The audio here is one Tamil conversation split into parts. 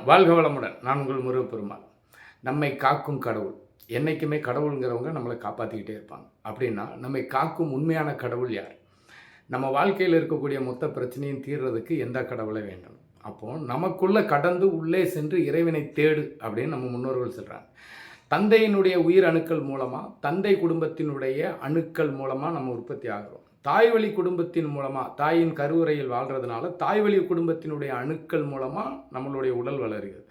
வாழ்க வளமுடன். நான் உங்கள் முருகப்பெருமாள். நம்மை காக்கும் கடவுள். என்றைக்குமே கடவுளுங்கிறவங்க நம்மளை காப்பாற்றிக்கிட்டே இருப்பாங்க. அப்படின்னா நம்மை காக்கும் உண்மையான கடவுள் யார்? நம்ம வாழ்க்கையில் இருக்கக்கூடிய மொத்த பிரச்சனையும் தீர்றதுக்கு எந்த கடவுளை வேண்டும்? அப்போது நமக்குள்ளே கடந்து உள்ளே சென்று இறைவனை தேடு அப்படின்னு நம்ம முன்னோர்கள் சொல்கிறாங்க. தந்தையினுடைய உயிர் அணுக்கள் மூலமாக, தந்தை குடும்பத்தினுடைய அணுக்கள் மூலமாக நம்ம உற்பத்தி ஆகிறோம். தாய்வழி குடும்பத்தின் மூலமாக, தாயின் கருவுறையில் வாழ்கிறதுனால தாய்வழி குடும்பத்தினுடைய அணுக்கள் மூலமாக நம்மளுடைய உடல் வளருகிறது.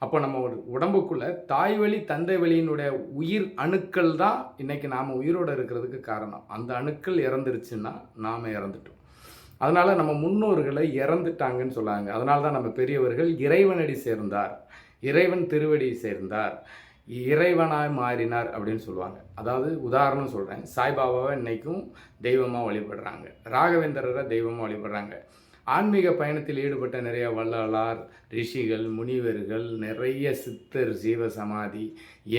அப்போ நம்ம உடம்புக்குள்ளே தாய்வழி தந்தை வழியினுடைய உயிர் அணுக்கள் தான் இன்றைக்கி நாம் உயிரோடு இருக்கிறதுக்கு காரணம். அந்த அணுக்கள் இறந்துருச்சுன்னா நாம் இறந்துட்டோம். அதனால் நம்ம முன்னோர்களை இறந்துட்டாங்கன்னு சொல்லாங்க. அதனால தான் நம்ம பெரியவர்கள் இறைவனடி சேர்ந்தார், இறைவன் திருவடி சேர்ந்தார், இறைவனாய் மாறினார் அப்படின்னு சொல்லுவாங்க. அதாவது உதாரணம் சொல்கிறேன், சாய்பாபாவை இன்றைக்கும் தெய்வமாக வழிபடுறாங்க, ராகவேந்திரரை தெய்வமாக வழிபடுறாங்க. ஆன்மீக பயணத்தில் ஈடுபட்ட நிறைய வள்ளலார், ரிஷிகள், முனிவர்கள், நிறைய சித்தர், ஜீவசமாதி,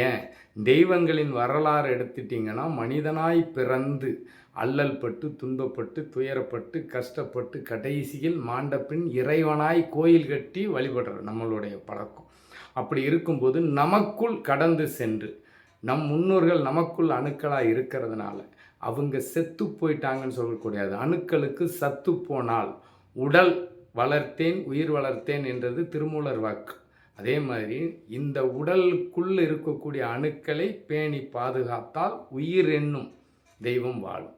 ஏன் தெய்வங்களின் வரலாறு எடுத்துட்டிங்கன்னா மனிதனாய் பிறந்து அல்லல் பட்டு, துன்பப்பட்டு, துயரப்பட்டு, கஷ்டப்பட்டு, கடைசியில் மாண்ட பின் இறைவனாய் கோயில் கட்டி வழிபடுற நம்மளுடைய பழக்கம். அப்படி இருக்கும்போது நமக்குள் கடந்து சென்று நம் முன்னோர்கள் நமக்குள் அணுக்களாக இருக்கிறதுனால அவங்க செத்து போயிட்டாங்கன்னு சொல்லக்கூடாது. அணுக்களுக்கு சத்து போனால் உடல் வளர்த்தேன் உயிர் வளர்த்தேன் என்றது திருமூலர் வாக்கு. அதே மாதிரி இந்த உடலுக்குள் இருக்கக்கூடிய அணுக்களை பேணி பாதுகாத்தால் உயிர் என்னும் தெய்வம் வாழும்.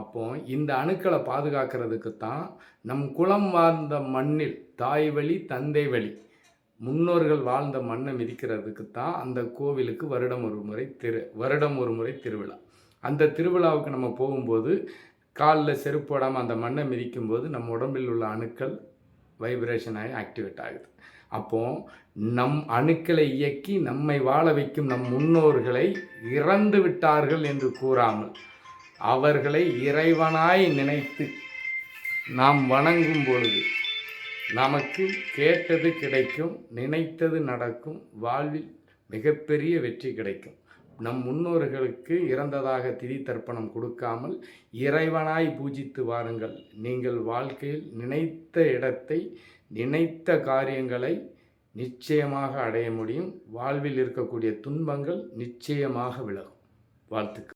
அப்போ இந்த அணுக்களை பாதுகாக்கிறதுக்கு தான் நம் குலம் வாழ்ந்த மண்ணில் தாய் வழி தந்தை வழி முன்னோர்கள் வாழ்ந்த மண்ணை மிதிக்கிறதுக்கு தான் அந்த கோவிலுக்கு வருடம் ஒரு முறை திருவிழா. அந்த திருவிழாவுக்கு நம்ம போகும்போது காலில் செருப்பு போடாமல் அந்த மண்ணை மிதிக்கும்போது நம்ம உடம்பில் உள்ள அணுக்கள் வைப்ரேஷன் ஆகி ஆக்டிவேட் ஆகுது. அப்போது நம் அணுக்களை இயக்கி நம்மை வாழ வைக்கும் நம் முன்னோர்களை இறந்து விட்டார்கள் என்று கூறாமல் அவர்களை இறைவனாய் நினைத்து நாம் வணங்கும் பொழுது நமக்கு கேட்டது கிடைக்கும், நினைத்தது நடக்கும், வாழ்வில் மிகப்பெரிய வெற்றி கிடைக்கும். நம் முன்னோர்களுக்கு இறந்ததாக திதி தர்ப்பணம் கொடுக்காமல் இறைவனாய் பூஜித்து வாருங்கள். நீங்கள் வாழ்க்கையில் நினைத்த இடத்தை, நினைத்த காரியங்களை நிச்சயமாக அடைய முடியும். வாழ்வில் இருக்கக்கூடிய துன்பங்கள் நிச்சயமாக விலகும். வாழ்த்துக்கள்.